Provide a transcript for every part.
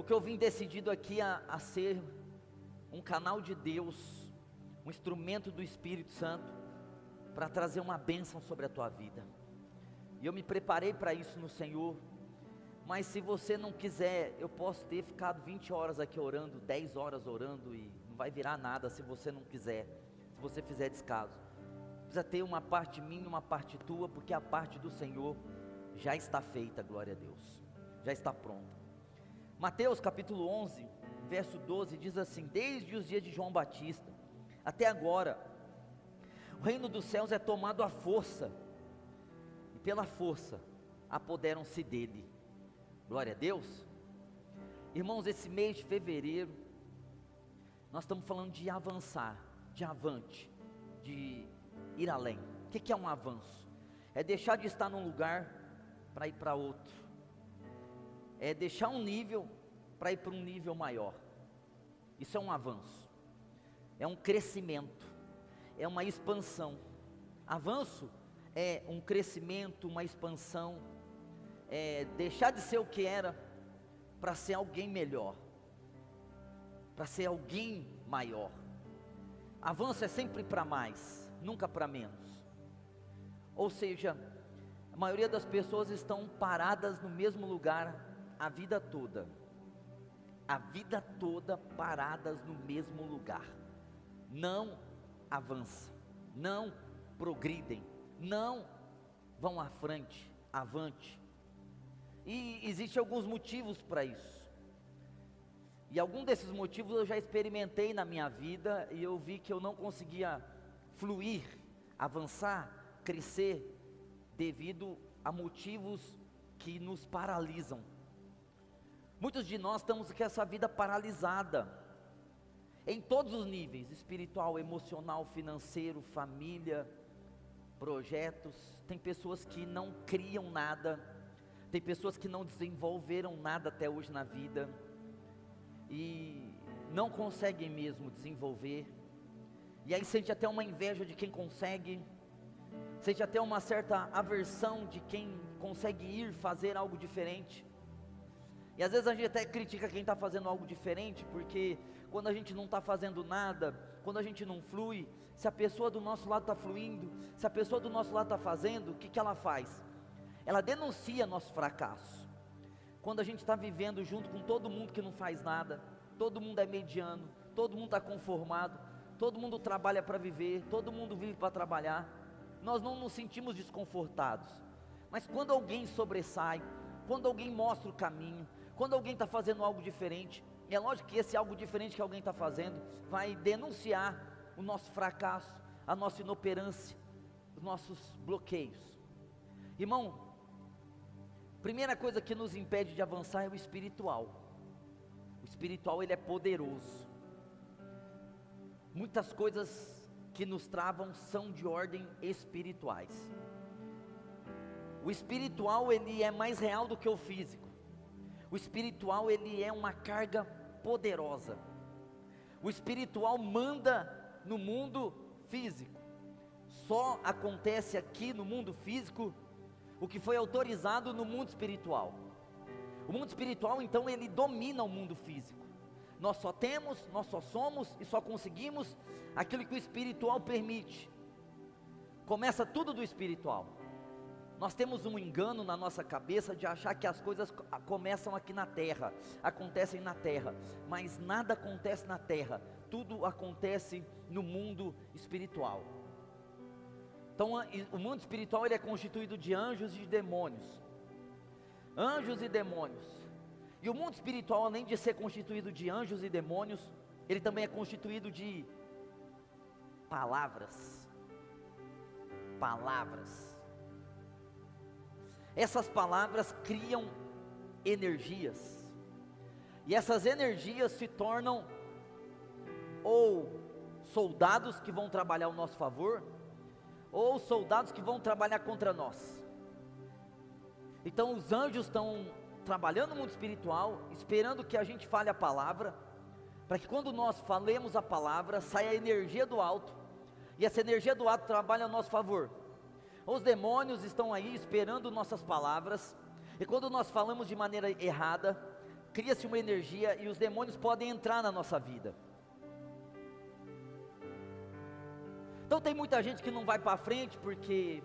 porque eu vim decidido aqui a ser um canal de Deus, um instrumento do Espírito Santo, para trazer uma bênção sobre a tua vida. E eu me preparei para isso no Senhor. Mas se você não quiser, eu posso ter ficado 20 horas aqui orando, 10 horas orando, e não vai virar nada se você não quiser, se você fizer descaso. Precisa ter uma parte minha, uma parte tua, porque a parte do Senhor já está feita, glória a Deus, já está pronta. Mateus capítulo 11, verso 12, diz assim: desde os dias de João Batista, até agora, o reino dos céus é tomado à força, e pela força, apoderam-se dele. Glória a Deus. Irmãos, esse mês de fevereiro, nós estamos falando de avançar, de avante, de ir além. O que é um avanço? É deixar de estar num lugar para ir para outro, é deixar um nível para ir para um nível maior. Isso é um avanço, é um crescimento, é uma expansão. Avanço é um crescimento, uma expansão, é deixar de ser o que era para ser alguém melhor, para ser alguém maior. Avanço é sempre para mais, nunca para menos. Ou seja, a maioria das pessoas estão paradas no mesmo lugar a vida toda. A vida toda paradas no mesmo lugar. Não avançam, não progridem, não vão à frente, avante. E existem alguns motivos para isso. E algum desses motivos eu já experimentei na minha vida, e eu vi que eu não conseguia fluir, avançar, crescer, devido a motivos que nos paralisam. Muitos de nós estamos com essa vida paralisada, em todos os níveis: espiritual, emocional, financeiro, família, projetos. Tem pessoas que não criam nada, tem pessoas que não desenvolveram nada até hoje na vida, e não conseguem mesmo desenvolver, e aí sente até uma inveja de quem consegue, sente até uma certa aversão de quem consegue ir fazer algo diferente. E às vezes a gente até critica quem está fazendo algo diferente, porque quando a gente não está fazendo nada, quando a gente não flui, se a pessoa do nosso lado está fluindo, se a pessoa do nosso lado está fazendo, o que ela faz? Ela denuncia nosso fracasso. Quando a gente está vivendo junto com todo mundo que não faz nada, todo mundo é mediano, todo mundo está conformado, todo mundo trabalha para viver, todo mundo vive para trabalhar, nós não nos sentimos desconfortados. Mas quando alguém sobressai, quando alguém mostra o caminho, quando alguém está fazendo algo diferente, é lógico que esse algo diferente que alguém está fazendo vai denunciar o nosso fracasso, a nossa inoperância, os nossos bloqueios. Irmão, primeira coisa que nos impede de avançar é o espiritual. O espiritual, ele é poderoso. Muitas coisas que nos travam são de ordem espirituais. O espiritual, ele é mais real do que o físico. O espiritual, ele é uma carga poderosa. O espiritual manda no mundo físico. Só acontece aqui no mundo físico o que foi autorizado no mundo espiritual. O mundo espiritual, então, ele domina o mundo físico. Nós só temos, nós só somos e só conseguimos aquilo que o espiritual permite. Começa tudo do espiritual. Nós temos um engano na nossa cabeça de achar que as coisas começam aqui na terra, acontecem na terra, mas nada acontece na terra, tudo acontece no mundo espiritual. Então o mundo espiritual, ele é constituído de anjos e de demônios. Anjos e demônios. E o mundo espiritual, além de ser constituído de anjos e demônios, ele também é constituído de palavras. Palavras. Essas palavras criam energias. E essas energias se tornam ou soldados que vão trabalhar ao nosso favor, ou soldados que vão trabalhar contra nós. Então os anjos estão trabalhando no mundo espiritual, esperando que a gente fale a palavra, para que quando nós falemos a palavra, saia a energia do alto, e essa energia do alto trabalha ao nosso favor. Os demônios estão aí esperando nossas palavras, e quando nós falamos de maneira errada, cria-se uma energia e os demônios podem entrar na nossa vida. Então tem muita gente que não vai para frente porque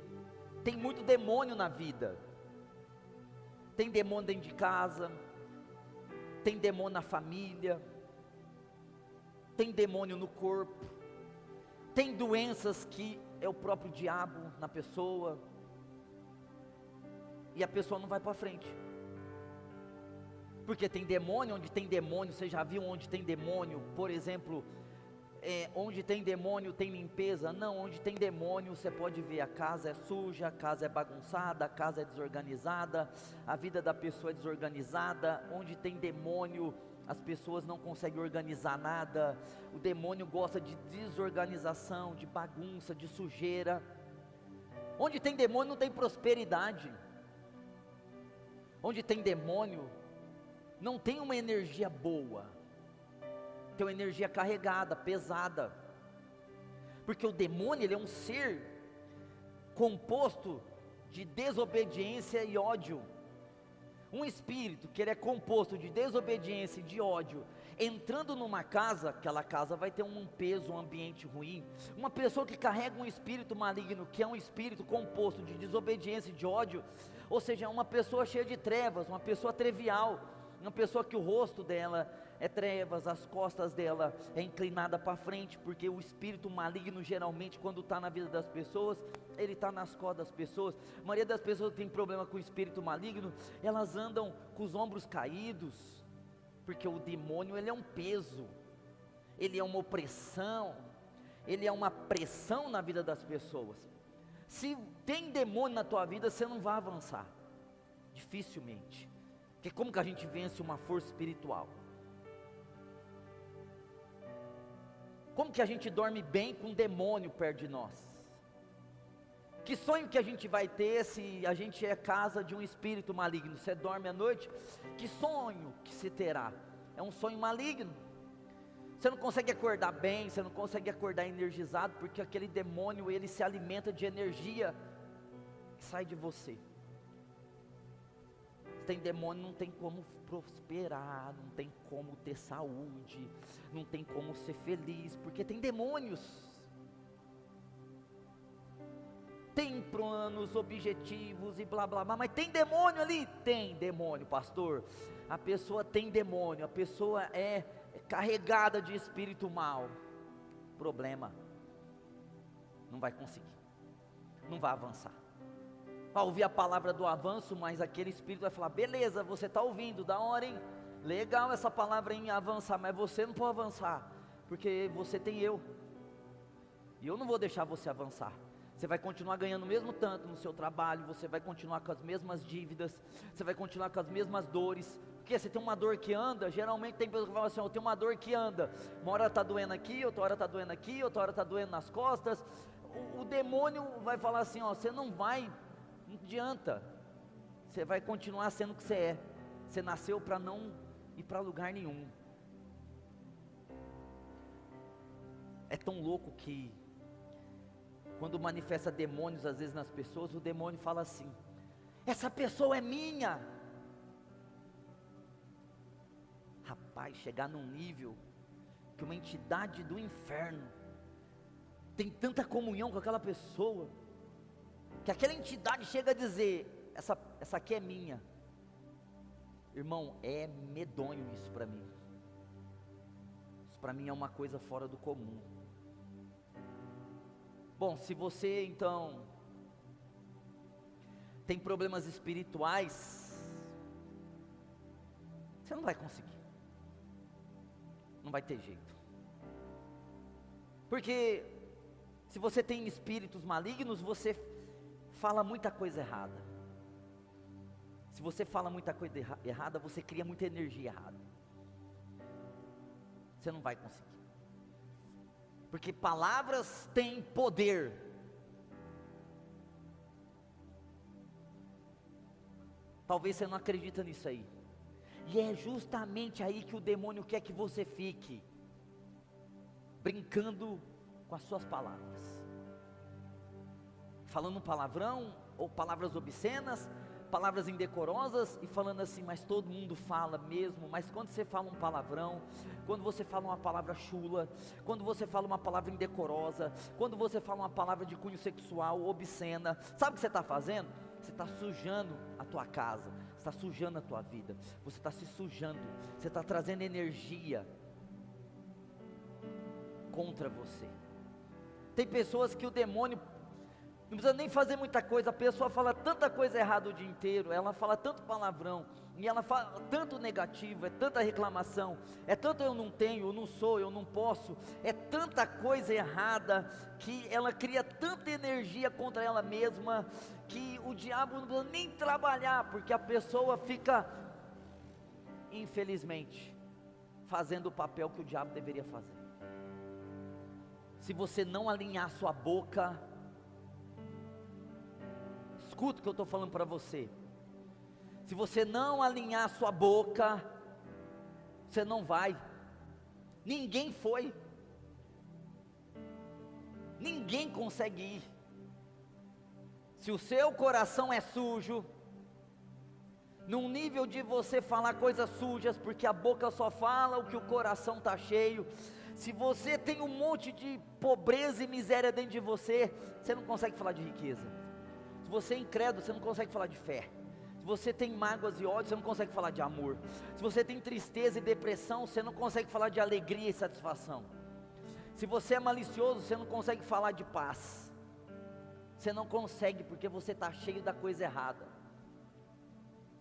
tem muito demônio na vida. Tem demônio dentro de casa, tem demônio na família, tem demônio no corpo, tem doenças que é o próprio diabo na pessoa, e a pessoa não vai para frente, porque tem demônio. Onde tem demônio, você já viu onde tem demônio, por exemplo, onde tem demônio tem limpeza? Não, onde tem demônio você pode ver, a casa é suja, a casa é bagunçada, a casa é desorganizada, a vida da pessoa é desorganizada. Onde tem demônio, as pessoas não conseguem organizar nada. O demônio gosta de desorganização, de bagunça, de sujeira. Onde tem demônio não tem prosperidade. Onde tem demônio não tem uma energia boa, tem uma energia carregada, pesada, porque o demônio, ele é um ser composto de desobediência e ódio. Um espírito que ele é composto de desobediência e de ódio, entrando numa casa, aquela casa vai ter um peso, um ambiente ruim. Uma pessoa que carrega um espírito maligno, que é um espírito composto de desobediência e de ódio, ou seja, é uma pessoa cheia de trevas, uma pessoa trivial, uma pessoa que o rosto dela é trevas, as costas dela é inclinada para frente, porque o espírito maligno geralmente, quando está na vida das pessoas, ele está nas costas das pessoas. A maioria das pessoas que tem problema com o espírito maligno, elas andam com os ombros caídos, porque o demônio, ele é um peso, ele é uma opressão, ele é uma pressão na vida das pessoas. Se tem demônio na tua vida, você não vai avançar, dificilmente. Porque como que a gente vence uma força espiritual? Como que a gente dorme bem com um demônio perto de nós? Que sonho que a gente vai ter se a gente é casa de um espírito maligno? Você dorme à noite, que sonho que se terá? É um sonho maligno. Você não consegue acordar bem, você não consegue acordar energizado, porque aquele demônio, ele se alimenta de energia que sai de você. Tem demônio, não tem como prosperar, não tem como ter saúde, não tem como ser feliz, porque tem demônios. Tem planos, objetivos e blá blá blá, mas tem demônio ali? Tem demônio, pastor. A pessoa tem demônio, a pessoa é carregada de espírito mal. Problema, não vai conseguir, não vai avançar. Vai ouvir a palavra do avanço, mas aquele espírito vai falar: beleza, você está ouvindo, da hora, hein? Legal essa palavra em avançar, mas você não pode avançar, porque você tem eu, e eu não vou deixar você avançar. Você vai continuar ganhando o mesmo tanto no seu trabalho, você vai continuar com as mesmas dívidas, você vai continuar com as mesmas dores. Porque você tem uma dor que anda, geralmente tem pessoas que falam assim: eu tenho uma dor que anda, uma hora está doendo aqui, outra hora está doendo aqui, outra hora está doendo nas costas. O demônio vai falar assim: ó, você não vai, não adianta, você vai continuar sendo o que você é. Você nasceu para não ir para lugar nenhum. É tão louco que quando manifesta demônios às vezes nas pessoas, o demônio fala assim: essa pessoa é minha. Rapaz, chegar num nível que uma entidade do inferno tem tanta comunhão com aquela pessoa, que aquela entidade chega a dizer: essa aqui é minha. Irmão, é medonho isso para mim. Isso para mim é uma coisa fora do comum. Bom, se você então tem problemas espirituais, você não vai conseguir, não vai ter jeito, porque se você tem espíritos malignos, você fala muita coisa errada. Se você fala muita coisa errada, você cria muita energia errada. Você não vai conseguir, porque palavras têm poder. Talvez você não acredita nisso aí, e é justamente aí que o demônio quer que você fique, brincando com as suas palavras, falando palavrão, ou palavras obscenas, palavras indecorosas e falando assim, mas todo mundo fala mesmo. Mas quando você fala um palavrão, quando você fala uma palavra chula, quando você fala uma palavra indecorosa, quando você fala uma palavra de cunho sexual, obscena, sabe o que você está fazendo? Você está sujando a tua casa, você está sujando a tua vida, você está se sujando, você está trazendo energia contra você. Tem pessoas que o demônio não precisa nem fazer muita coisa, a pessoa fala tanta coisa errada o dia inteiro, ela fala tanto palavrão, e ela fala tanto negativo, é tanta reclamação, é tanto eu não tenho, eu não sou, eu não posso, é tanta coisa errada, que ela cria tanta energia contra ela mesma, que o diabo não precisa nem trabalhar, porque a pessoa fica, infelizmente, fazendo o papel que o diabo deveria fazer. Se você não alinhar sua boca, escuta o que eu estou falando para você. Se você não alinhar a sua boca, você não vai. Ninguém foi. Ninguém consegue ir. Se o seu coração é sujo, num nível de você falar coisas sujas, porque a boca só fala o que o coração está cheio. Se você tem um monte de pobreza e miséria dentro de você, você não consegue falar de riqueza. Se você é incrédulo, você não consegue falar de fé. Se você tem mágoas e ódio, você não consegue falar de amor. Se você tem tristeza e depressão, você não consegue falar de alegria e satisfação. Se você é malicioso, você não consegue falar de paz. Você não consegue, porque você está cheio da coisa errada.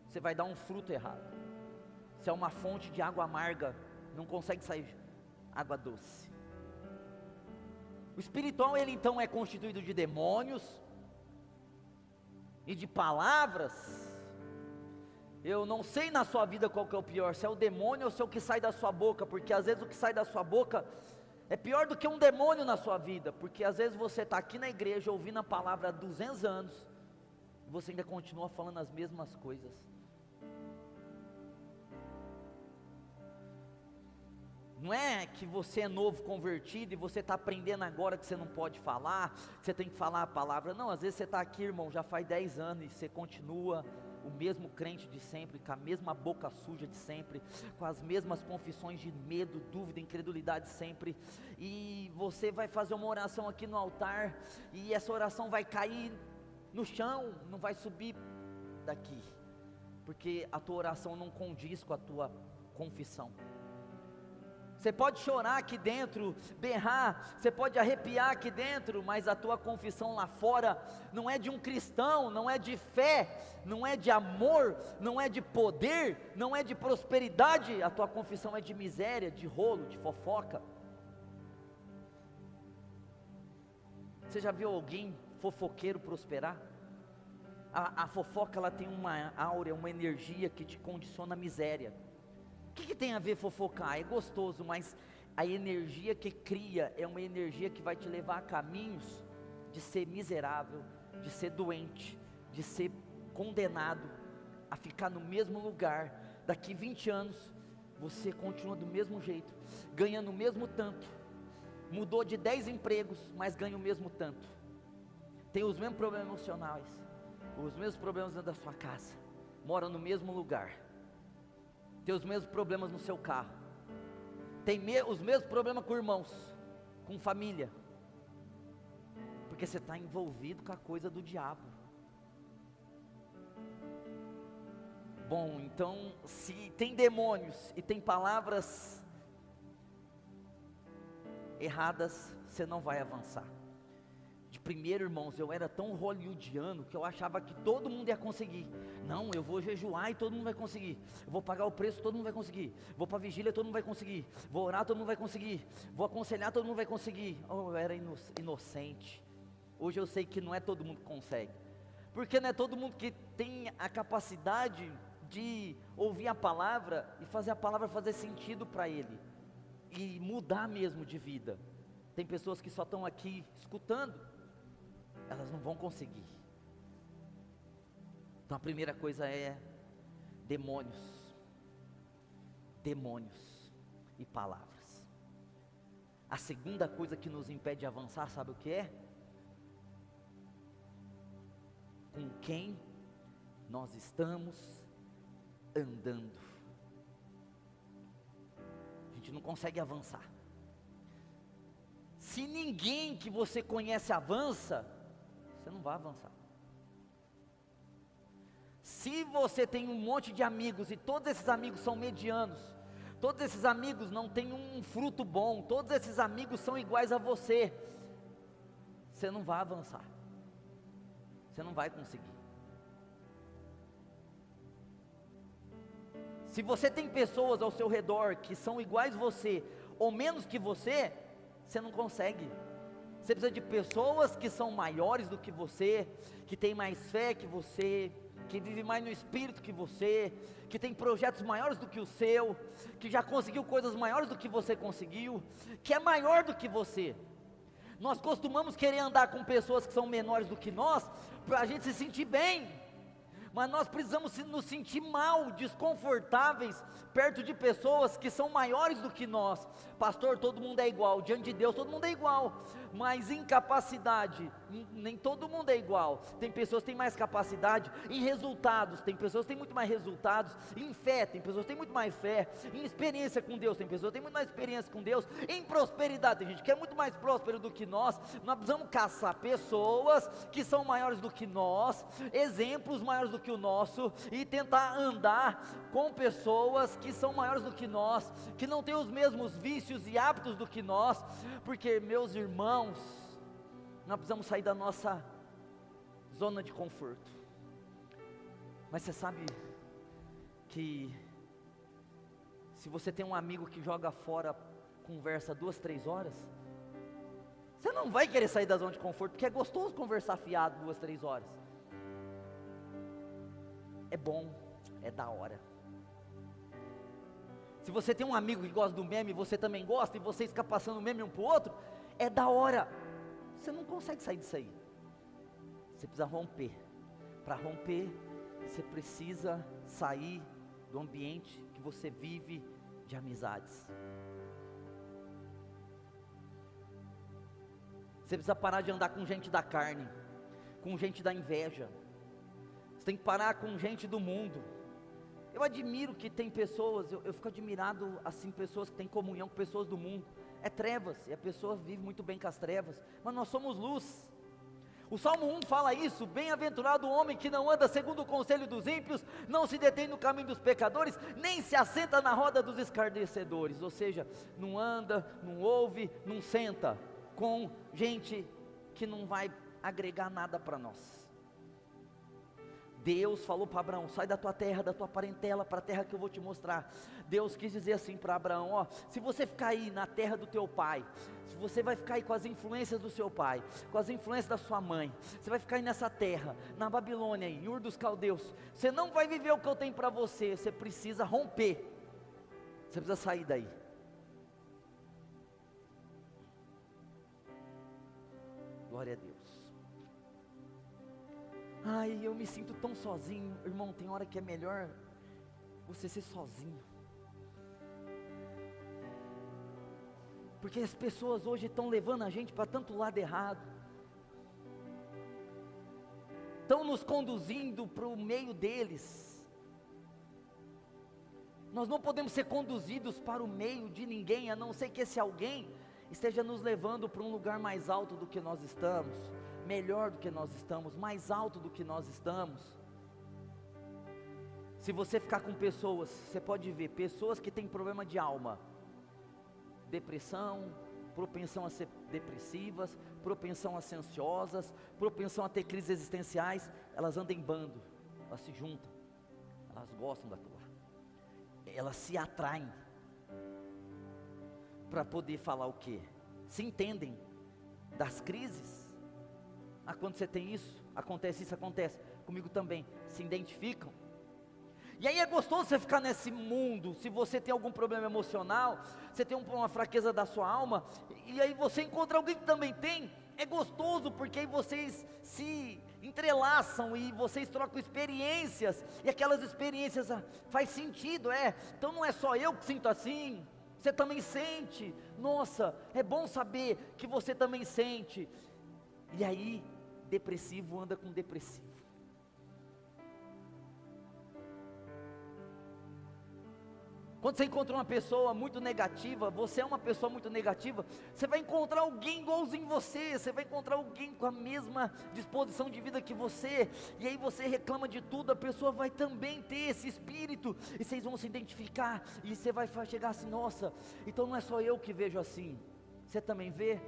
Você vai dar um fruto errado. Se é uma fonte de água amarga, não consegue sair água doce. O espiritual, ele então é constituído de demônios e de palavras. Eu não sei na sua vida qual que é o pior, se é o demônio ou se é o que sai da sua boca, porque às vezes o que sai da sua boca é pior do que um demônio na sua vida, porque às vezes você está aqui na igreja ouvindo a palavra há 200 anos, e você ainda continua falando as mesmas coisas. Não é que você é novo convertido e você está aprendendo agora que você não pode falar, que você tem que falar a palavra. Não, às vezes você está aqui, irmão, já faz 10 anos e você continua o mesmo crente de sempre, com a mesma boca suja de sempre, com as mesmas confissões de medo, dúvida, incredulidade sempre. E você vai fazer uma oração aqui no altar e essa oração vai cair no chão, não vai subir daqui, porque a tua oração não condiz com a tua confissão. Você pode chorar aqui dentro, berrar, você pode arrepiar aqui dentro, mas a tua confissão lá fora não é de um cristão, não é de fé, não é de amor, não é de poder, não é de prosperidade. A tua confissão é de miséria, de rolo, de fofoca. Você já viu alguém fofoqueiro prosperar? A fofoca, ela tem uma áurea, uma energia que te condiciona à miséria. O que tem a ver fofocar? É gostoso, mas a energia que cria é uma energia que vai te levar a caminhos de ser miserável, de ser doente, de ser condenado a ficar no mesmo lugar. Daqui 20 anos, você continua do mesmo jeito, ganhando o mesmo tanto, mudou de 10 empregos, mas ganha o mesmo tanto, tem os mesmos problemas emocionais, os mesmos problemas dentro da sua casa, mora no mesmo lugar, tem os mesmos problemas no seu carro, tem os mesmos problemas com irmãos, com família, porque você está envolvido com a coisa do diabo. Bom, então, se tem demônios e tem palavras erradas, você não vai avançar. De primeiro, irmãos, eu era tão hollywoodiano que eu achava que todo mundo ia conseguir. Não, eu vou jejuar e todo mundo vai conseguir. Eu vou pagar o preço, todo mundo vai conseguir. Vou para a vigília, todo mundo vai conseguir. Vou orar, todo mundo vai conseguir. Vou aconselhar, todo mundo vai conseguir. Oh, eu era inocente. Hoje eu sei que não é todo mundo que consegue. Porque não é todo mundo que tem a capacidade de ouvir a palavra e fazer a palavra fazer sentido para ele. E mudar mesmo de vida. Tem pessoas que só estão aqui escutando. Elas não vão conseguir. Então a primeira coisa é demônios e palavras. A segunda coisa que nos impede de avançar, sabe o que é? Com quem nós estamos andando. A gente não consegue avançar. Se ninguém que você conhece avança, você não vai avançar. Se você tem um monte de amigos e todos esses amigos são medianos, todos esses amigos não têm um fruto bom, todos esses amigos são iguais a você, você não vai avançar. Você não vai conseguir. Se você tem pessoas ao seu redor que são iguais a você, ou menos que você não consegue. Você precisa de pessoas que são maiores do que você, que têm mais fé que você, que vivem mais no Espírito que você, que tem projetos maiores do que o seu, que já conseguiu coisas maiores do que você conseguiu, que é maior do que você. Nós costumamos querer andar com pessoas que são menores do que nós, para a gente se sentir bem, mas nós precisamos nos sentir mal, desconfortáveis, perto de pessoas que são maiores do que nós. Pastor, todo mundo é igual, diante de Deus todo mundo é igual, mas em capacidade, nem todo mundo é igual. Tem pessoas que têm mais capacidade, em resultados, tem pessoas que têm muito mais resultados, em fé, tem pessoas que têm muito mais fé, em experiência com Deus, tem pessoas que têm muito mais experiência com Deus, em prosperidade, tem gente que é muito mais próspero do que nós precisamos caçar pessoas que são maiores do que nós, exemplos maiores do que o nosso, e tentar andar com pessoas que são maiores do que nós, que não têm os mesmos vícios e hábitos do que nós, porque, meus irmãos, nós precisamos sair da nossa zona de conforto. Mas você sabe que se você tem um amigo que joga fora, conversa 2, 3 horas, você não vai querer sair da zona de conforto, porque é gostoso conversar fiado 2, 3 horas. É bom, é da hora. Se você tem um amigo que gosta do meme, você também gosta, e vocês ficam passando meme um para o outro, é da hora. Você não consegue sair disso aí. Você precisa romper. Para romper, você precisa sair do ambiente que você vive de amizades. Você precisa parar de andar com gente da carne, com gente da inveja. Você tem que parar com gente do mundo. Eu admiro que tem pessoas, eu fico admirado assim, pessoas que têm comunhão com pessoas do mundo. É trevas, e a pessoa vive muito bem com as trevas, mas nós somos luz. O Salmo 1 fala isso: bem-aventurado o homem que não anda segundo o conselho dos ímpios, não se detém no caminho dos pecadores, nem se assenta na roda dos escarnecedores. Ou seja, não anda, não ouve, não senta com gente que não vai agregar nada para nós. Deus falou para Abraão: sai da tua terra, da tua parentela, para a terra que eu vou te mostrar. Deus quis dizer assim para Abraão: ó, se você ficar aí na terra do teu pai, se você vai ficar aí com as influências do seu pai, com as influências da sua mãe, você vai ficar aí nessa terra, na Babilônia, em Ur dos Caldeus, você não vai viver o que eu tenho para você. Você precisa romper, você precisa sair daí. Glória a Deus. Ai, eu me sinto tão sozinho. Irmão, tem hora que é melhor você ser sozinho, porque as pessoas hoje estão levando a gente para tanto lado errado, estão nos conduzindo para o meio deles. Nós não podemos ser conduzidos para o meio de ninguém, a não ser que esse alguém esteja nos levando para um lugar mais alto do que nós estamos, melhor do que nós estamos, mais alto do que nós estamos. Se você ficar com pessoas, você pode ver pessoas que têm problema de alma, depressão, propensão a ser depressivas, propensão a ser ansiosas, propensão a ter crises existenciais, elas andam em bando, elas se juntam, elas gostam daquilo lá, elas se atraem, para poder falar o quê? Se entendem das crises. Quando você tem isso, acontece, comigo também, se identificam. E aí é gostoso você ficar nesse mundo. Se você tem algum problema emocional, você tem uma fraqueza da sua alma, e aí você encontra alguém que também tem, é gostoso, porque aí vocês se entrelaçam, e vocês trocam experiências, e aquelas experiências faz sentido, então não é só eu que sinto assim, você também sente. Nossa, é bom saber que você também sente. E aí, depressivo anda com depressivo. Quando você encontra uma pessoa muito negativa, você é uma pessoa muito negativa, você vai encontrar alguém igualzinho você, você vai encontrar alguém com a mesma disposição de vida que você, e aí você reclama de tudo, a pessoa vai também ter esse espírito, e vocês vão se identificar, e você vai chegar assim, nossa, então não é só eu que vejo assim, você também vê?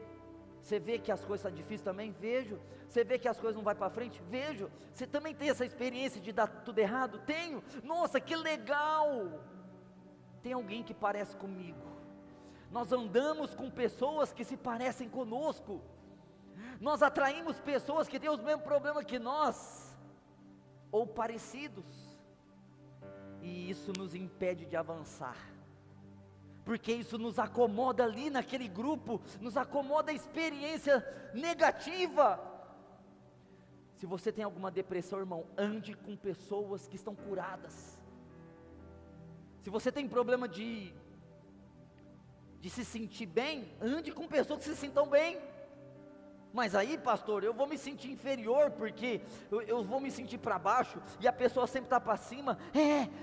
Você vê que as coisas estão difíceis também? Vejo. Você vê que as coisas não vão para frente? Vejo. Você também tem essa experiência de dar tudo errado? Tenho. Nossa, que legal! Tem alguém que parece comigo. Nós andamos com pessoas que se parecem conosco. Nós atraímos pessoas que têm os mesmos problemas que nós, ou parecidos. E isso nos impede de avançar. Porque isso nos acomoda ali naquele grupo, nos acomoda a experiência negativa. Se você tem alguma depressão, irmão, ande com pessoas que estão curadas. Se você tem problema de se sentir bem, ande com pessoas que se sintam bem. Mas aí, pastor, eu vou me sentir inferior, porque eu vou me sentir para baixo, e a pessoa sempre está para cima.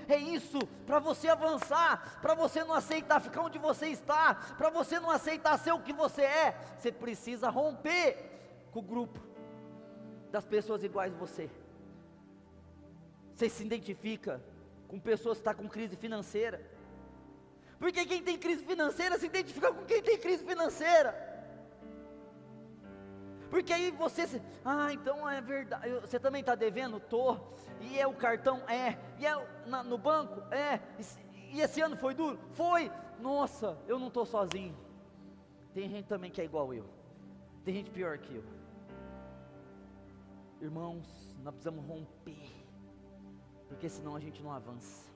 É isso, para você avançar, para você não aceitar ficar onde você está, para você não aceitar ser o que você é, você precisa romper com o grupo das pessoas iguais a você. Você se identifica com pessoas que estão com crise financeira, porque quem tem crise financeira se identifica com quem tem crise financeira. Porque aí você, então é verdade, você também está devendo? Tô, e é o cartão? E é no banco? E esse ano foi duro? Foi, nossa, eu não estou sozinho, tem gente também que é igual eu, tem gente pior que eu. Irmãos, nós precisamos romper, porque senão a gente não avança,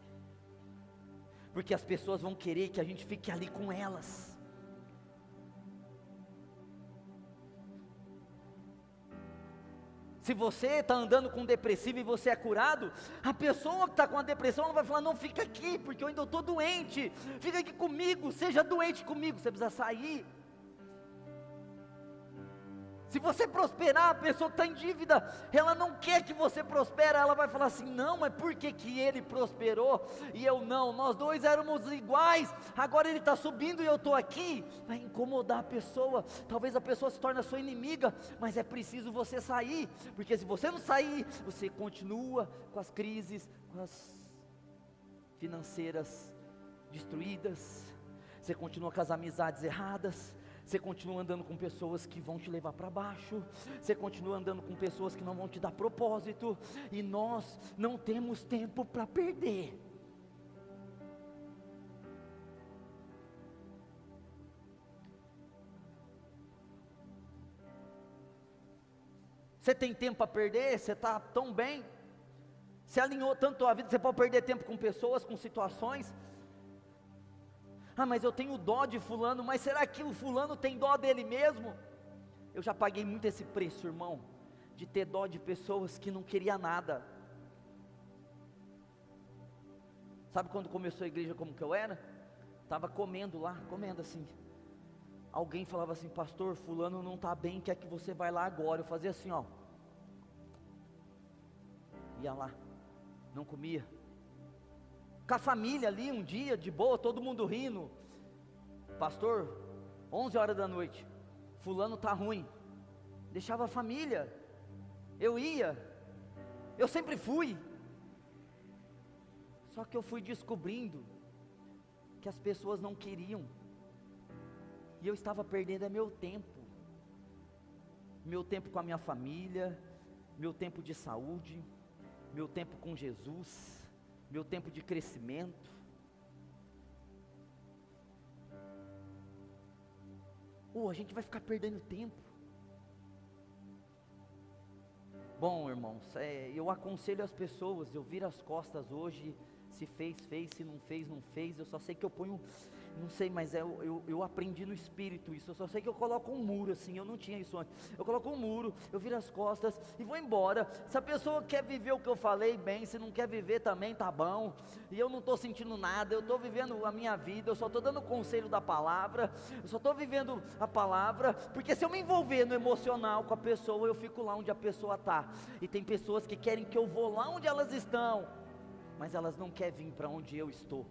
porque as pessoas vão querer que a gente fique ali com elas. Se você está andando com depressivo e você é curado, a pessoa que está com a depressão, ela vai falar, não, fica aqui, porque eu ainda estou doente, fica aqui comigo, seja doente comigo, você precisa sair. Se você prosperar, a pessoa que está em dívida, ela não quer que você prospere, ela vai falar assim, não, mas por que ele prosperou e eu não? Nós dois éramos iguais, agora ele está subindo e eu estou aqui. Vai incomodar a pessoa, talvez a pessoa se torne a sua inimiga, mas é preciso você sair, porque se você não sair, você continua com as crises, com as financeiras destruídas, você continua com as amizades erradas, você continua andando com pessoas que vão te levar para baixo, você continua andando com pessoas que não vão te dar propósito, e nós não temos tempo para perder. Você tem tempo para perder? Você está tão bem, você alinhou tanto a vida, você pode perder tempo com pessoas, com situações. Mas eu tenho dó de fulano, mas será que o fulano tem dó dele mesmo? Eu já paguei muito esse preço, irmão, de ter dó de pessoas que não queriam nada. Sabe quando começou a igreja como que eu era? Estava comendo lá, comendo assim, alguém falava assim, pastor, fulano não está bem, quer que você vá lá agora? Eu fazia assim, ó, ia lá, não comia. Com a família ali um dia, de boa, todo mundo rindo, pastor, 11 horas da noite, fulano está ruim, deixava a família, eu ia, eu sempre fui, só que eu fui descobrindo, que as pessoas não queriam, e eu estava perdendo meu tempo com a minha família, meu tempo de saúde, meu tempo com Jesus, meu tempo de crescimento. A gente vai ficar perdendo tempo. Bom, irmãos, eu aconselho as pessoas, eu viro as costas hoje, se fez, se não fez, não fez, eu só sei que eu ponho, não sei, mas eu aprendi no espírito isso, eu só sei que eu coloco um muro assim, eu não tinha isso antes, eu coloco um muro, eu viro as costas e vou embora. Se a pessoa quer viver o que eu falei, bem, se não quer viver também, tá bom, e eu não estou sentindo nada, eu estou vivendo a minha vida, eu só estou dando conselho da palavra, eu só estou vivendo a palavra, porque se eu me envolver no emocional com a pessoa, eu fico lá onde a pessoa está, e tem pessoas que querem que eu vou lá onde elas estão, mas elas não querem vir para onde eu estou.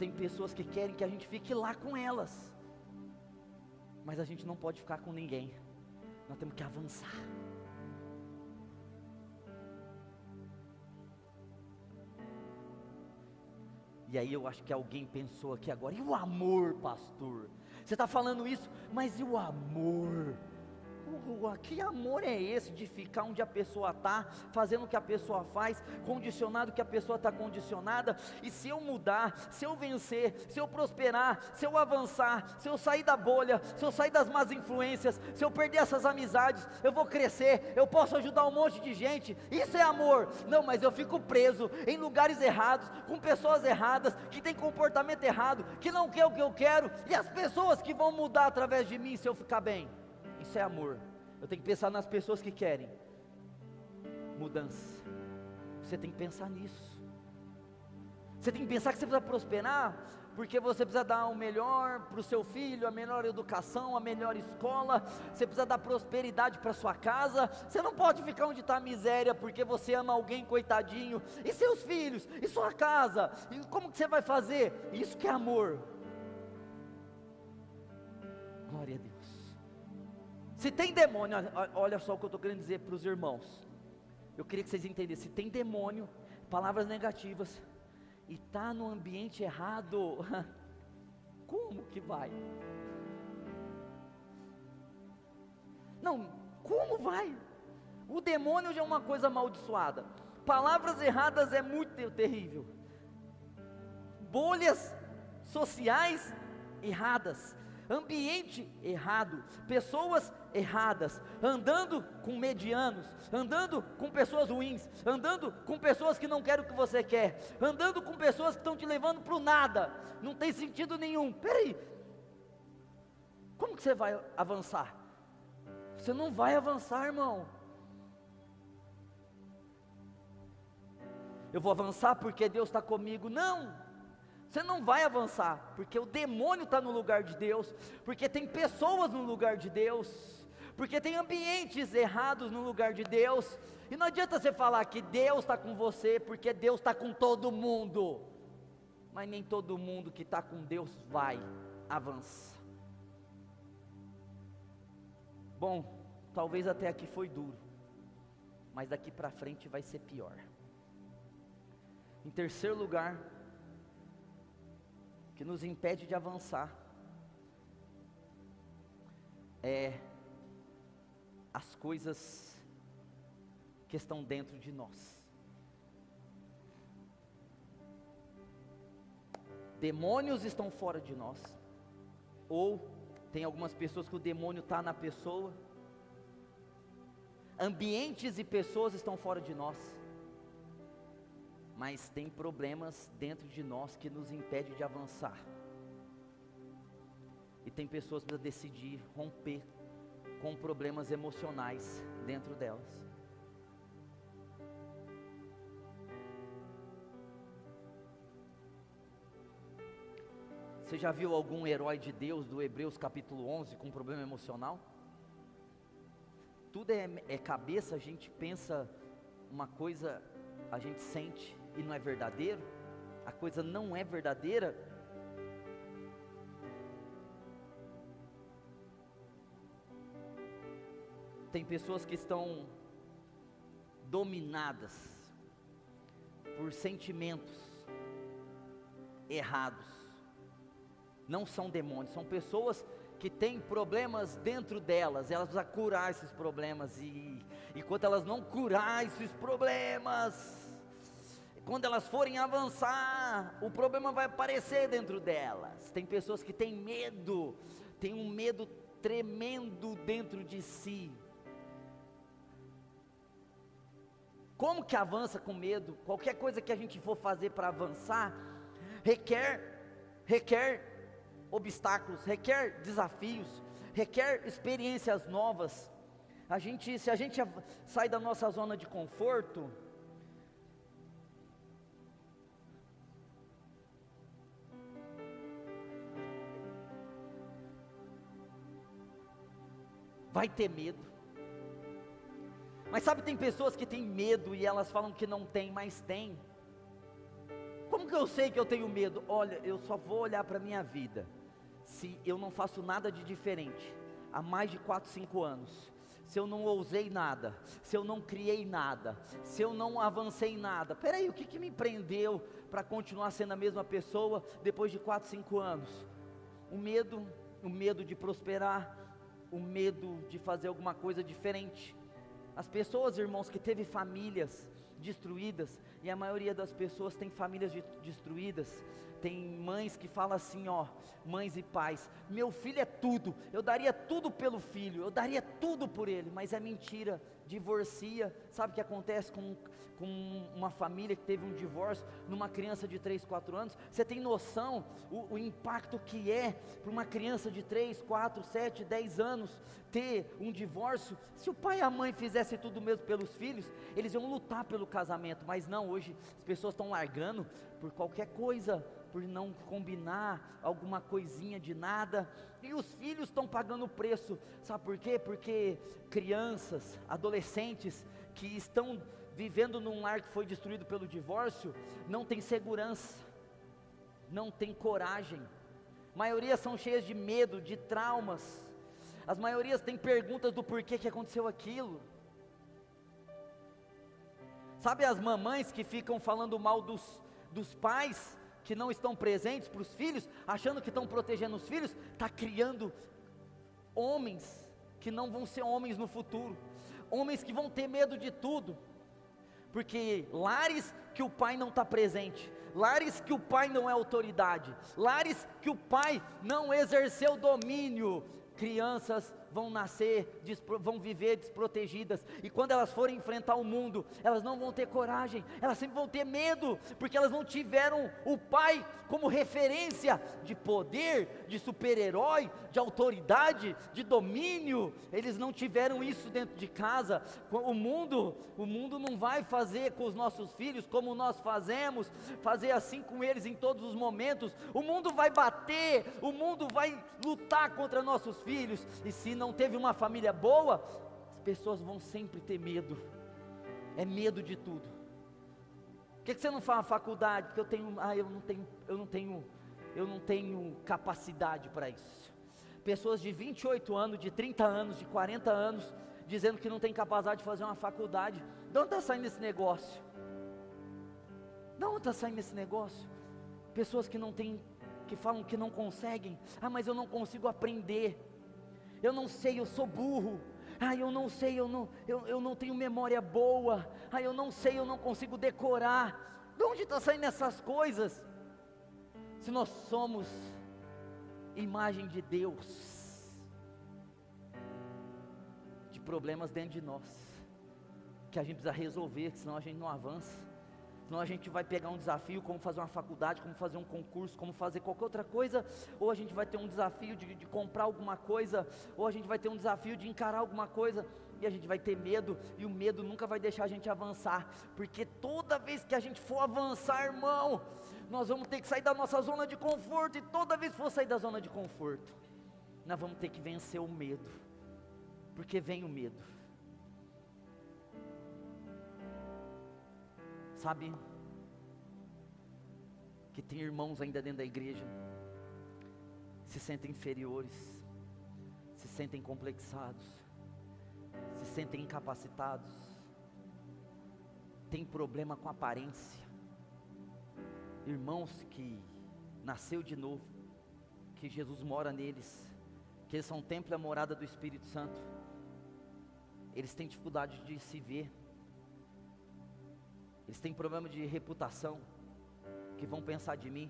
tem pessoas que querem que a gente fique lá com elas, mas a gente não pode ficar com ninguém, nós temos que avançar. E aí eu acho que alguém pensou aqui agora, e o amor, pastor? Você está falando isso, mas e o amor? Que amor é esse de ficar onde a pessoa está, fazendo o que a pessoa faz, condicionado que a pessoa está condicionada? E se eu mudar, se eu vencer, se eu prosperar, se eu avançar, se eu sair da bolha, se eu sair das más influências, se eu perder essas amizades, eu vou crescer, eu posso ajudar um monte de gente, isso é amor. Não, mas eu fico preso em lugares errados, com pessoas erradas, que têm comportamento errado, que não quer o que eu quero, e as pessoas que vão mudar através de mim se eu ficar bem. Isso é amor. Eu tenho que pensar nas pessoas que querem mudança. Você tem que pensar nisso. Você tem que pensar que você precisa prosperar, porque você precisa dar o melhor para o seu filho, a melhor educação, a melhor escola. Você precisa dar prosperidade para sua casa. Você não pode ficar onde está a miséria, porque você ama alguém, coitadinho. E seus filhos, e sua casa, e como que você vai fazer? Isso que é amor. Glória a Deus. Se tem demônio, olha só o que eu estou querendo dizer para os irmãos. Eu queria que vocês entendessem. Se tem demônio, palavras negativas, e está no ambiente errado, como que vai? Não, como vai? O demônio já é uma coisa amaldiçoada. Palavras erradas é muito terrível. Bolhas sociais erradas. Ambiente errado, pessoas erradas, andando com medianos, andando com pessoas ruins, andando com pessoas que não querem o que você quer, andando com pessoas que estão te levando para o nada, não tem sentido nenhum. Peraí, como que você vai avançar? Você não vai avançar, irmão. Eu vou avançar porque Deus está comigo? Não. Você não vai avançar, porque o demônio está no lugar de Deus, porque tem pessoas no lugar de Deus, porque tem ambientes errados no lugar de Deus, e não adianta você falar que Deus está com você, porque Deus está com todo mundo, mas nem todo mundo que está com Deus vai avançar. Bom, talvez até aqui foi duro, mas daqui para frente vai ser pior. Em terceiro lugar, que nos impede de avançar, é as coisas que estão dentro de nós. Demônios estão fora de nós, ou tem algumas pessoas que o demônio está na pessoa, ambientes e pessoas estão fora de nós, mas tem problemas dentro de nós que nos impedem de avançar. E tem pessoas que precisam decidir romper com problemas emocionais dentro delas. Você já viu algum herói de Deus do Hebreus capítulo 11 com problema emocional? Tudo é cabeça, a gente pensa uma coisa, a gente sente e não é verdadeiro, a coisa não é verdadeira. Tem pessoas que estão dominadas por sentimentos errados, não são demônios, são pessoas que têm problemas dentro delas, elas precisam curar esses problemas, e enquanto elas não curar esses problemas, quando elas forem avançar, o problema vai aparecer dentro delas. Tem pessoas que têm medo, têm um medo tremendo dentro de si. Como que avança com medo? Qualquer coisa que a gente for fazer para avançar, requer obstáculos, requer desafios, requer experiências novas. Se a gente sai da nossa zona de conforto, vai ter medo. Mas sabe, tem pessoas que têm medo e elas falam que não tem, mas tem. Como que eu sei que eu tenho medo? Olha, eu só vou olhar para a minha vida se eu não faço nada de diferente há mais de 4, 5 anos. Se eu não ousei nada, se eu não criei nada, se eu não avancei em nada. Peraí, o que me prendeu para continuar sendo a mesma pessoa depois de 4, 5 anos? O medo de prosperar, o medo de fazer alguma coisa diferente. As pessoas, irmãos, que teve famílias destruídas, e a maioria das pessoas tem famílias destruídas, tem mães que falam assim, ó, mães e pais, meu filho é tudo, eu daria tudo pelo filho, eu daria tudo por ele, mas é mentira, divorcia. Sabe o que acontece com uma família que teve um divórcio, numa criança de 3, 4 anos? Você tem noção o impacto que é para uma criança de 3, 4, 7, 10 anos, ter um divórcio? Se o pai e a mãe fizessem tudo mesmo pelos filhos, eles iam lutar pelo casamento, mas não, hoje as pessoas estão largando por qualquer coisa, por não combinar alguma coisinha de nada, e os filhos estão pagando o preço. Sabe por quê? Porque crianças, adolescentes que estão vivendo num lar que foi destruído pelo divórcio, não tem segurança, não tem coragem, a maioria são cheias de medo, de traumas, as maiorias têm perguntas do porquê que aconteceu aquilo. Sabe as mamães que ficam falando mal dos pais, que não estão presentes para os filhos, achando que estão protegendo os filhos? Está criando homens que não vão ser homens no futuro, homens que vão ter medo de tudo, porque lares que o pai não está presente, lares que o pai não é autoridade, lares que o pai não exerceu domínio, crianças vão nascer, vão viver desprotegidas, e quando elas forem enfrentar o mundo, elas não vão ter coragem, elas sempre vão ter medo, porque elas não tiveram o pai como referência de poder, de super-herói, de autoridade, de domínio. Eles não tiveram isso dentro de casa. O mundo não vai fazer com os nossos filhos como nós fazemos, fazer assim com eles em todos os momentos. O mundo vai bater, o mundo vai lutar contra nossos filhos, e se não teve uma família boa, as pessoas vão sempre ter medo, é medo de tudo. Por que você não faz uma faculdade? Porque eu não tenho capacidade para isso. Pessoas de 28 anos, de 30 anos, de 40 anos, dizendo que não tem capacidade de fazer uma faculdade. De onde está saindo esse negócio? De onde está saindo esse negócio? Pessoas que não têm, que falam que não conseguem. Mas eu não consigo aprender. Eu não sei, eu sou burro. Eu não sei, eu não tenho memória boa. Eu não sei, eu não consigo decorar. De onde está saindo essas coisas? Se nós somos imagem de Deus, de problemas dentro de nós, que a gente precisa resolver, senão a gente não avança. Senão a gente vai pegar um desafio, como fazer uma faculdade, como fazer um concurso, como fazer qualquer outra coisa, ou a gente vai ter um desafio de comprar alguma coisa, ou a gente vai ter um desafio de encarar alguma coisa, e a gente vai ter medo, e o medo nunca vai deixar a gente avançar, porque toda vez que a gente for avançar, irmão, nós vamos ter que sair da nossa zona de conforto, e toda vez que for sair da zona de conforto, nós vamos ter que vencer o medo, porque vem o medo. Sabe, que tem irmãos ainda dentro da igreja, se sentem inferiores, se sentem complexados, se sentem incapacitados, tem problema com aparência, irmãos que nasceu de novo, que Jesus mora neles, que eles são o templo e a morada do Espírito Santo, eles têm dificuldade de se ver, eles têm problema de reputação, que vão pensar de mim,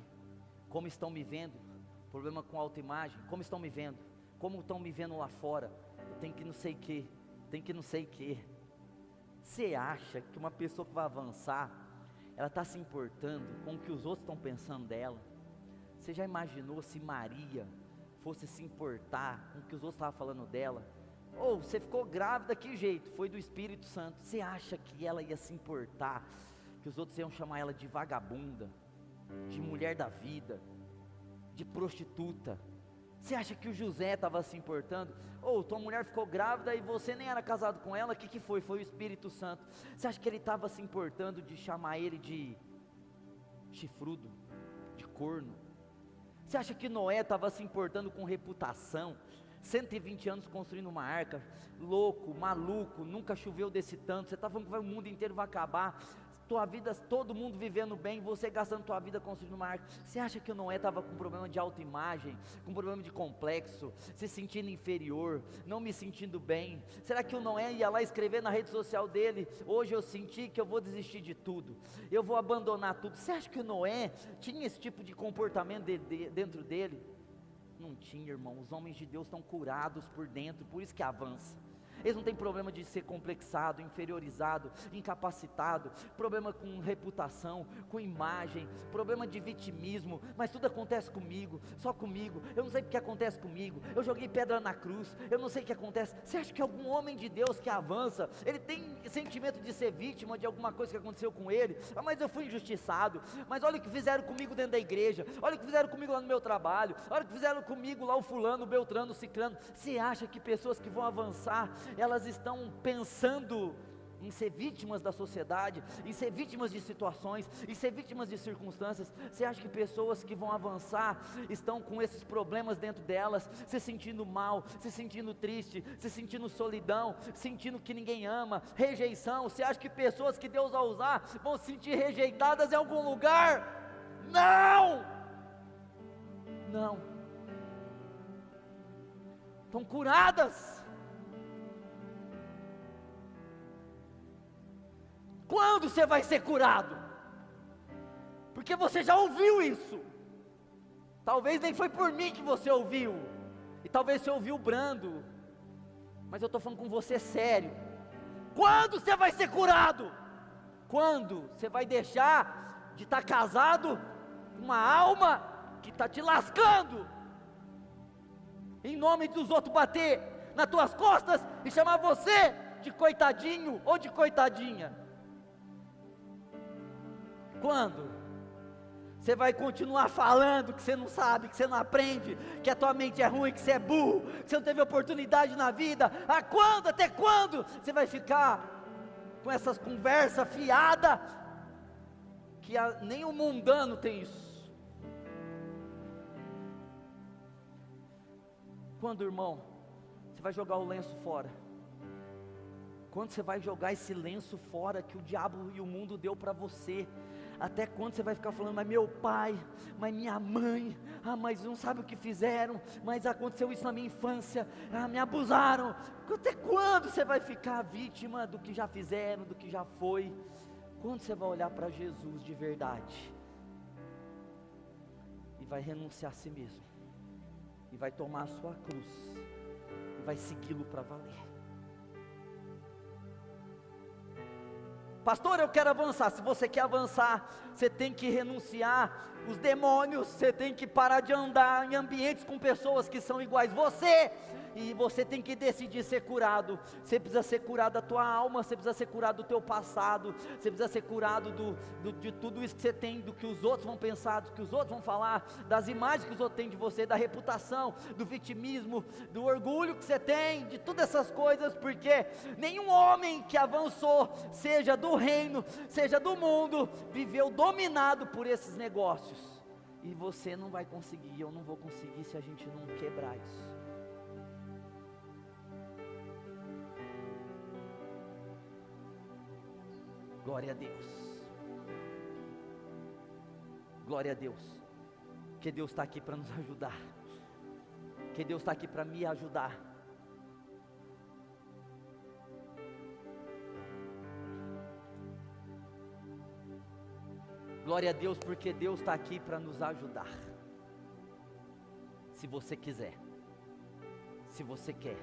como estão me vendo, problema com autoimagem, como estão me vendo, como estão me vendo lá fora, eu tenho que não sei o que, Você acha que uma pessoa que vai avançar, ela está se importando com o que os outros estão pensando dela? Você já imaginou se Maria fosse se importar com o que os outros estavam falando dela? Ou você ficou grávida, que jeito? Foi do Espírito Santo. Você acha que ela ia se importar, que os outros iam chamar ela de vagabunda, de mulher da vida, de prostituta? Você acha que o José estava se importando? Ou tua mulher ficou grávida e você nem era casado com ela, o que foi? Foi o Espírito Santo. Você acha que ele estava se importando de chamar ele de chifrudo, corno? Você acha que Noé estava se importando com reputação? 120 anos construindo uma arca, louco, maluco, nunca choveu desse tanto, você está falando que o mundo inteiro vai acabar, tua vida, todo mundo vivendo bem, você gastando tua vida construindo uma arca. Você acha que o Noé estava com problema de autoimagem, com problema de complexo, se sentindo inferior, não me sentindo bem? Será que o Noé ia lá escrever na rede social dele: hoje eu senti que eu vou desistir de tudo, eu vou abandonar tudo? Você acha que o Noé tinha esse tipo de comportamento dentro dele? Não tinha, irmão. Os homens de Deus estão curados por dentro, por isso que avança. Eles não têm problema de ser complexado, inferiorizado, incapacitado, problema com reputação, com imagem, problema de vitimismo, mas tudo acontece comigo, só comigo, eu não sei porque acontece comigo, eu joguei pedra na cruz, eu não sei o que acontece. Você acha que algum homem de Deus que avança, ele tem sentimento de ser vítima de alguma coisa que aconteceu com ele? Ah, mas eu fui injustiçado, mas olha o que fizeram comigo dentro da igreja, olha o que fizeram comigo lá no meu trabalho, olha o que fizeram comigo lá o fulano, o beltrano, o ciclano. Você acha que pessoas que vão avançar, elas estão pensando em ser vítimas da sociedade, em ser vítimas de situações, em ser vítimas de circunstâncias? Você acha que pessoas que vão avançar estão com esses problemas dentro delas, se sentindo mal, se sentindo triste, se sentindo solidão, sentindo que ninguém ama, rejeição? Você acha que pessoas que Deus vai usar vão se sentir rejeitadas em algum lugar? Não! Não. Estão curadas. Quando você vai ser curado? Porque você já ouviu isso. Talvez nem foi por mim que você ouviu, e talvez você ouviu brando, mas eu estou falando com você sério. Quando você vai ser curado? Quando você vai deixar de estar casado com uma alma que está te lascando, em nome dos outros bater nas tuas costas e chamar você de coitadinho ou de coitadinha? Quando você vai continuar falando que você não sabe, que você não aprende, que a tua mente é ruim, que você é burro, que você não teve oportunidade na vida? A quando? Até quando você vai ficar com essas conversas fiadas, que nem o mundano tem isso? Quando, irmão, você vai jogar o lenço fora? Quando você vai jogar esse lenço fora que o diabo e o mundo deu para você? Até quando você vai ficar falando: mas meu pai, mas minha mãe, mas não sabe o que fizeram, mas aconteceu isso na minha infância, me abusaram? Até quando você vai ficar vítima do que já fizeram, do que já foi? Quando você vai olhar para Jesus de verdade, e vai renunciar a si mesmo, e vai tomar a sua cruz, e vai segui-lo para valer? Pastor, eu quero avançar. Se você quer avançar, você tem que renunciar os demônios, você tem que parar de andar em ambientes com pessoas que são iguais e você tem que decidir ser curado. Você precisa ser curado da tua alma, você precisa ser curado do teu passado, você precisa ser curado de tudo isso que você tem, do que os outros vão pensar, do que os outros vão falar, das imagens que os outros têm de você, da reputação, do vitimismo, do orgulho que você tem, de todas essas coisas, porque nenhum homem que avançou, seja do reino, seja do mundo, viveu dominado por esses negócios. E você não vai conseguir, eu não vou conseguir, se a gente não quebrar isso. Glória a Deus, glória a Deus, que Deus está aqui para nos ajudar, que Deus está aqui para me ajudar. Glória a Deus, porque Deus está aqui para nos ajudar. Se você quiser, se você quer.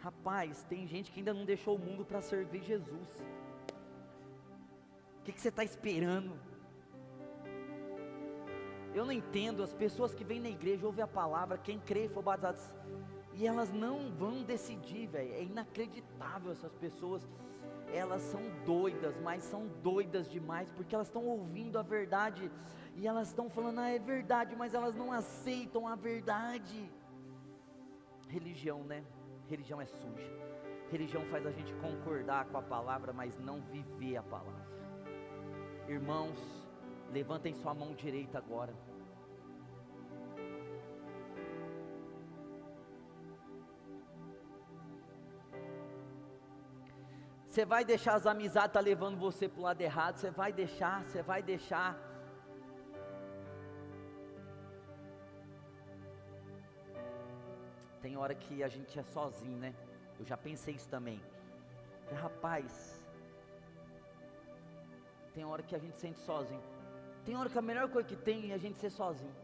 Rapaz, tem gente que ainda não deixou o mundo para servir Jesus. O que você está esperando? Eu não entendo as pessoas que vêm na igreja, ouvem a palavra, quem crê e for batizado, e elas não vão decidir, velho. É inacreditável essas pessoas. Elas são doidas, mas são doidas demais, porque elas estão ouvindo a verdade, e elas estão falando: é verdade, mas elas não aceitam a verdade. Religião, né? Religião é suja. Religião faz a gente concordar com a palavra, mas não viver a palavra. Irmãos, Levantem sua mão direita agora. Você vai deixar as amizades estar levando você para o lado errado, você vai deixar. Tem hora que a gente é sozinho, né? Eu já pensei isso também. E, rapaz, tem hora que a gente se sente sozinho. Tem hora que a melhor coisa que tem é a gente ser sozinho.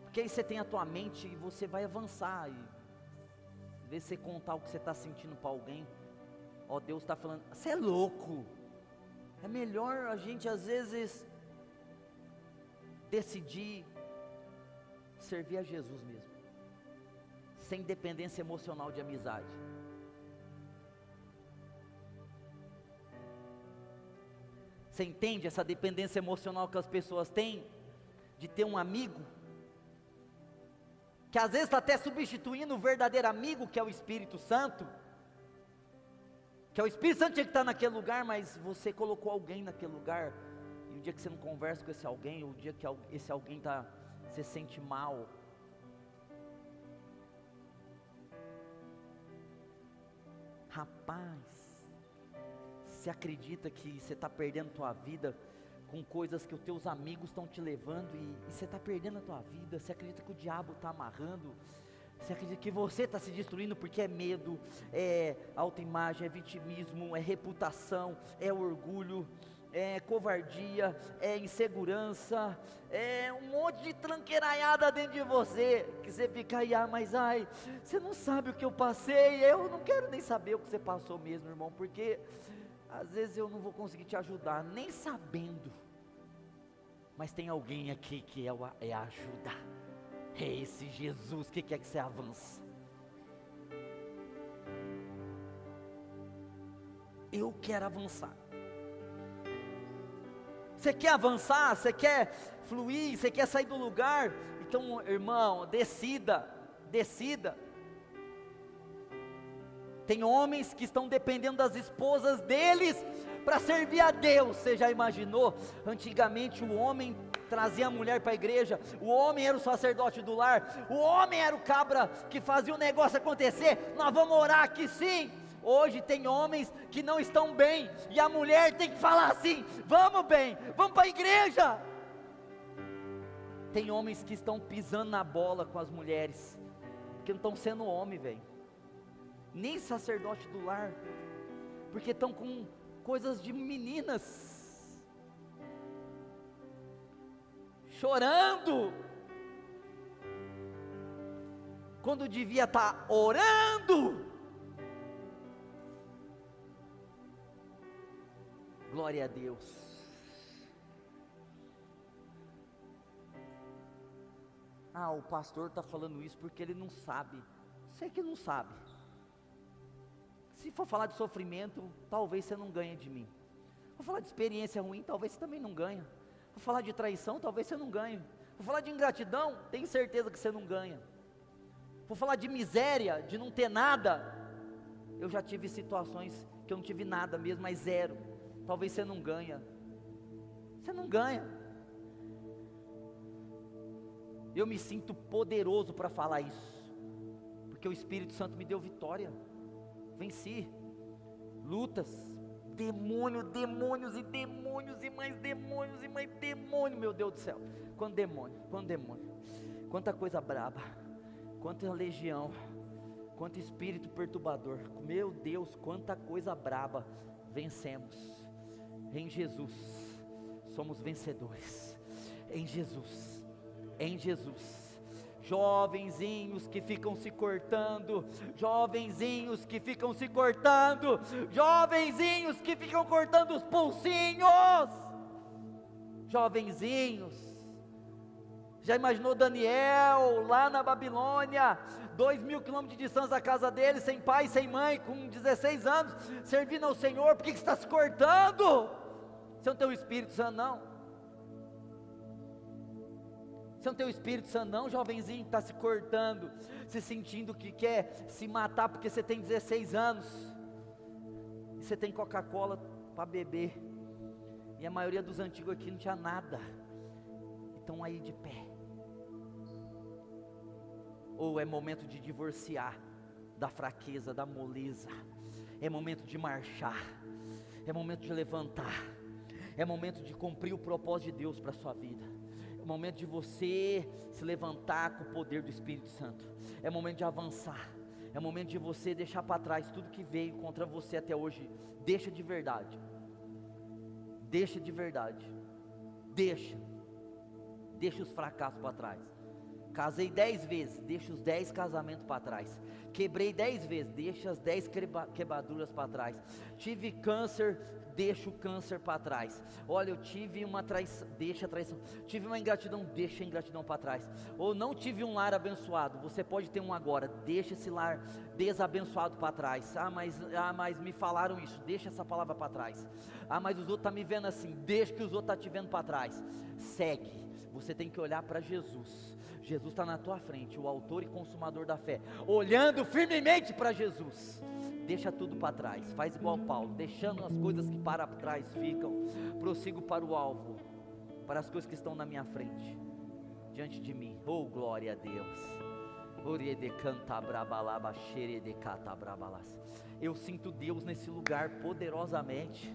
Porque aí você tem a tua mente e você vai avançar. E às vezes você contar o que você está sentindo para alguém, ó, Deus está falando, você é louco. É melhor a gente às vezes decidir servir a Jesus mesmo, sem dependência emocional de amizade. Você entende essa dependência emocional que as pessoas têm de ter um amigo, que às vezes está até substituindo o verdadeiro amigo, que é o Espírito Santo, que é o Espírito Santo tinha que estar naquele lugar, mas você colocou alguém naquele lugar, e o dia que você não conversa com esse alguém, ou o dia que esse alguém você sente mal, rapaz, você acredita que você está perdendo a tua vida com coisas que os teus amigos estão te levando, e você está perdendo a tua vida? Você acredita que o diabo está amarrando? Você acredita que você está se destruindo porque é medo, é autoimagem, é vitimismo, é reputação, é orgulho, é covardia, é insegurança, é um monte de tranqueiraiada dentro de você, que você fica aí, mas você não sabe o que eu passei, eu não quero nem saber o que você passou mesmo, irmão, porque às vezes eu não vou conseguir te ajudar, nem sabendo, mas tem alguém aqui que é a ajuda, é esse Jesus que quer que você avance. Eu quero avançar. Você quer avançar? Você quer fluir? Você quer sair do lugar? Então, irmão, decida. Tem homens que estão dependendo das esposas deles para servir a Deus. Você já imaginou? Antigamente o homem trazia a mulher para a igreja, o homem era o sacerdote do lar, o homem era o cabra que fazia o negócio acontecer. Nós vamos orar aqui sim. Hoje tem homens que não estão bem, e a mulher tem que falar assim: vamos bem, vamos para a igreja. Tem homens que estão pisando na bola com as mulheres, que não estão sendo homem, velho, nem sacerdote do lar, porque estão com coisas de meninas, chorando, quando devia estar orando. Glória a Deus. O pastor está falando isso porque ele não sabe. Sei que não sabe. Se for falar de sofrimento, talvez você não ganhe de mim. Vou falar de experiência ruim, talvez você também não ganhe. Vou falar de traição, talvez você não ganhe. Vou falar de ingratidão, tenho certeza que você não ganha. Vou falar de miséria, de não ter nada. Eu já tive situações que eu não tive nada mesmo, mas zero. Talvez você não ganha. Você não ganha. Eu me sinto poderoso para falar isso, porque o Espírito Santo me deu vitória. Venci lutas, demônios e mais demônio, meu Deus do céu. Quanto demônio, quanta coisa braba, quanta legião, quanto espírito perturbador, meu Deus, quanta coisa braba. Vencemos em Jesus, somos vencedores em Jesus, jovenzinhos que ficam se cortando, jovenzinhos que ficam cortando os pulsinhos, jovenzinhos. Já imaginou Daniel lá na Babilônia, 2.000 quilômetros de distância da casa dele, sem pai, sem mãe, com 16 anos, servindo ao Senhor? Por que você está se cortando? Você não tem o Espírito Santo não? Você não tem o Espírito Santo não, jovenzinho que está se cortando, se sentindo que quer se matar porque você tem 16 anos, e você tem Coca-Cola para beber, E a maioria dos antigos aqui não tinha nada. Estão aí de pé. Ou é momento de divorciar da fraqueza, da moleza. É momento de marchar. É momento de levantar. É momento de cumprir o propósito de Deus para a sua vida. É momento de você se levantar com o poder do Espírito Santo. É momento de avançar. É momento de você deixar para trás tudo que veio contra você até hoje. Deixa de verdade. Deixa de verdade. Deixa os fracassos para trás. Casei 10 vezes, deixa os 10 casamentos para trás. Quebrei 10 vezes, deixa as 10 quebraduras para trás. Tive câncer, deixa o câncer para trás. Olha, eu tive uma traição, deixa a traição. Tive uma ingratidão, deixa a ingratidão para trás. Ou não tive um lar abençoado, você pode ter um agora, deixa esse lar desabençoado para trás. Mas me falaram isso, deixa essa palavra para trás. Mas os outros estão me vendo assim, deixa que os outros estão te vendo para trás. Segue, você tem que olhar para Jesus. Jesus está na tua frente, o autor e consumador da fé, olhando firmemente para Jesus. Deixa tudo para trás, faz igual Paulo, deixando as coisas que para trás ficam, prossigo para o alvo, para as coisas que estão na minha frente, diante de mim. Oh, glória a Deus. Eu sinto Deus nesse lugar poderosamente.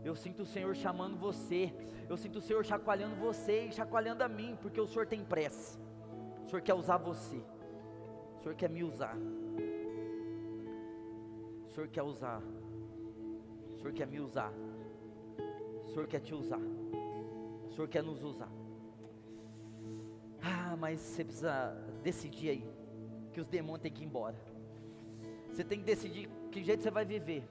Eu sinto o Senhor chamando você. Eu sinto o Senhor chacoalhando você e chacoalhando a mim, porque o Senhor tem pressa. O Senhor quer usar você. O Senhor quer me usar. O Senhor quer usar. O Senhor quer me usar. O Senhor quer te usar. O Senhor quer nos usar. Mas você precisa decidir aí que os demônios têm que ir embora. Você tem que decidir que jeito você vai viver.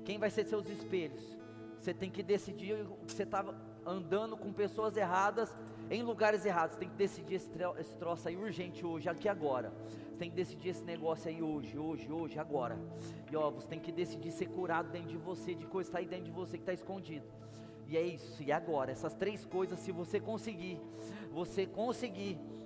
Quem vai ser seus espelhos. Você tem que decidir que você estava andando com pessoas erradas, em lugares errados. Você tem que decidir esse troço aí urgente hoje, aqui agora. Você tem que decidir esse negócio aí hoje, agora. E você tem que decidir ser curado dentro de você, de coisa que está aí dentro de você que está escondido. E é isso, e agora, essas 3 coisas, se você conseguir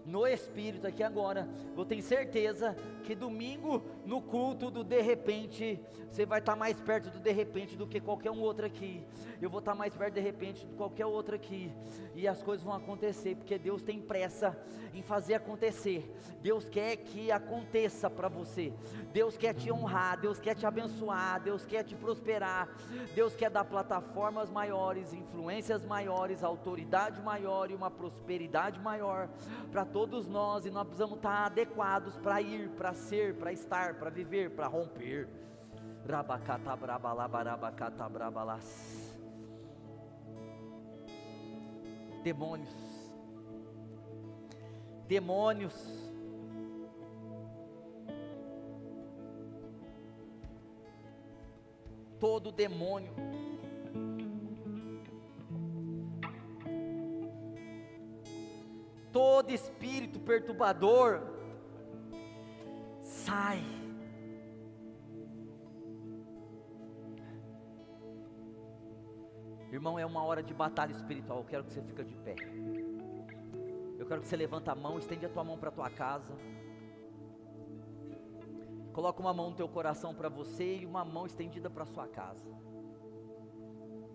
no Espírito aqui agora, eu tenho certeza que domingo no culto do de repente, você vai estar mais perto do de repente do que qualquer um outro aqui. Eu vou estar mais perto de repente do que qualquer outro aqui, e as coisas vão acontecer, porque Deus tem pressa em fazer acontecer. Deus quer que aconteça para você. Deus quer te honrar, Deus quer te abençoar, Deus quer te prosperar, Deus quer dar plataformas maiores, influências maiores, autoridade maior e uma prosperidade maior para todos nós, e nós precisamos estar adequados para ir, para ser, para estar, para viver, para romper. Demônios, todo demônio, todo espírito perturbador, sai. Irmão, é uma hora de batalha espiritual. Eu quero que você fique de pé. Eu quero que você levanta a mão, estende a tua mão para a tua casa. Coloca uma mão no teu coração para você e uma mão estendida para a sua casa.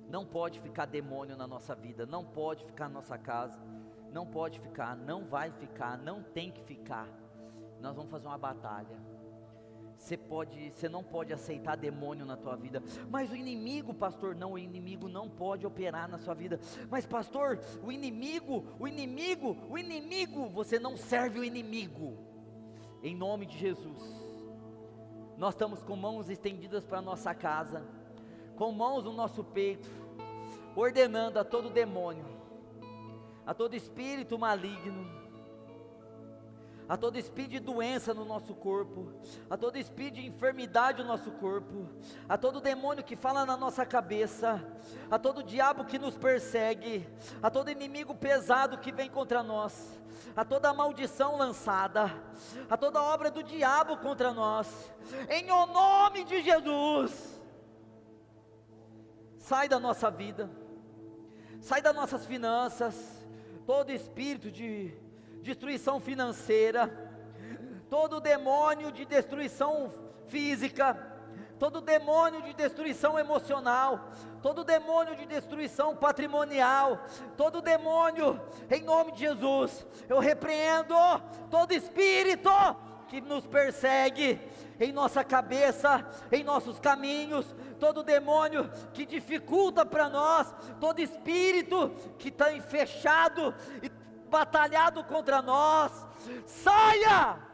Não pode ficar demônio na nossa vida, não pode ficar na nossa casa, não pode ficar, não vai ficar, não tem que ficar. Nós vamos fazer uma batalha. Você não pode aceitar demônio na tua vida. Mas o inimigo, pastor, não, o inimigo não pode operar na sua vida. Mas pastor, o inimigo, você não serve o inimigo. Em nome de Jesus. Nós estamos com mãos estendidas para a nossa casa, com mãos no nosso peito, ordenando a todo demônio, a todo espírito maligno, a todo espírito de doença no nosso corpo, a todo espírito de enfermidade no nosso corpo, a todo demônio que fala na nossa cabeça, a todo diabo que nos persegue, a todo inimigo pesado que vem contra nós, a toda maldição lançada, a toda obra do diabo contra nós, em o nome de Jesus, sai da nossa vida, sai das nossas finanças, todo espírito de destruição financeira, todo demônio de destruição física, todo demônio de destruição emocional, todo demônio de destruição patrimonial, todo demônio, em nome de Jesus, eu repreendo todo espírito que nos persegue em nossa cabeça, em nossos caminhos, todo demônio que dificulta para nós, todo espírito que está fechado e batalhado contra nós, saia!